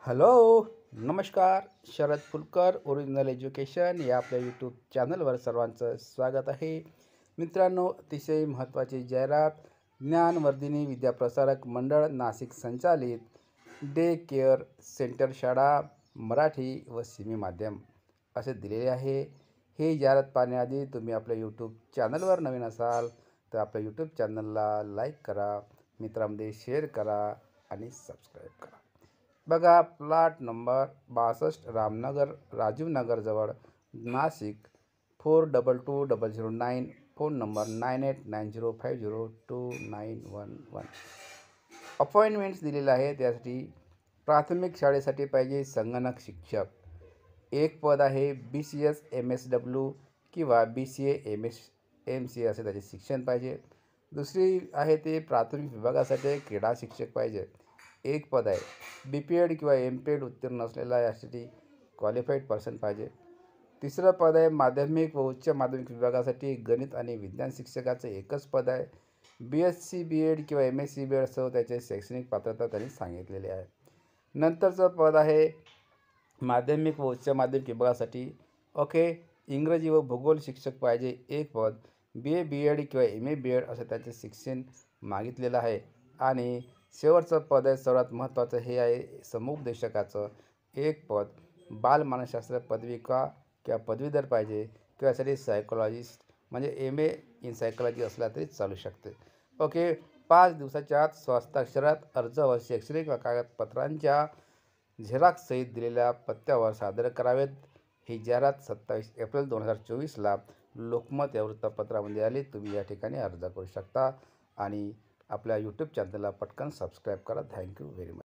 Hello, नमस्कार. Sharad Phulkar original education या आपल्या यूट्यूब चॅनलवर सर्वांचं स्वागत आहे. मित्रांनो, अतिशय महत्त्वाची जाहिरात. ज्ञानवर्धिनी विद्याप्रसारक मंडळ नाशिक संचालित डे केअर सेंटर शाळा मराठी व सिमी माध्यम असे दिलेले आहे. ही जाहिरात पाहण्याआधी तुम्ही आपल्या यूट्यूब चॅनलवर नवीन असाल तर आपल्या यूट्यूब चॅनलला लाईक करा, मित्रांमध्ये शेअर करा आणि सबस्क्राईब करा. बघा, प्लॉट नंबर 62 रामनगर राजीवनगरजवळ नाशिक 422009, फोन नंबर 9890502911. अपॉइंटमेंट्स दिलेले आहे. त्यासाठी प्राथमिक शाळेसाठी पाहिजे संगणक शिक्षक. एक पद आहे. BCS MSW किंवा BCA MCA असे त्याचे शिक्षण पाहिजे. दुसरी आहे ते प्राथमिक विभागासाठी क्रीडा शिक्षक पाहिजे. एक पद आहे. BPED किंवा MPED उत्तीर्ण असलेला यासाठी क्वालिफाईड पर्सन पाहिजे. तिसरं पद आहे. माध्यमिक व उच्च माध्यमिक विभागासाठी गणित आणि विज्ञान शिक्षकाचं एकच पद आहे. BSc BEd किंवा MSc BEd सह त्याचे शैक्षणिक पात्रता त्यांनी सांगितलेली आहे. नंतरचं पद आहे माध्यमिक व उच्च माध्यमिक विभागासाठी इंग्रजी व भूगोल शिक्षक पाहिजे. एक पद. BA BEd किंवा MA BEd असं त्याचे शिक्षण मागितलेलं आहे. आणि शेवटचं पद आहे, सर्वात महत्त्वाचं हे आहे समुपदेशकाचं. एक पद. बालमानसशास्त्र पदविका किंवा पदवीधर पाहिजे किंवा यासाठी सायकोलॉजिस्ट म्हणजे MA इन सायकोलॉजी असला तरी चालू शकते. 5 दिवसाच्या आत स्वहस्ताक्षरात अर्ज व शैक्षणिक व कागदपत्रांच्या झेरॉक्ससहित दिलेल्या पत्त्यावर सादर करावेत. ही जाहिरात 27 एप्रिल 2024ला लोकमत या वृत्तपत्रामध्ये आली. तुम्ही या ठिकाणी अर्ज करू शकता आणि आपल्या यूट्यूब चॅनलला पटकन सबस्क्राईब करा. Thank you very much.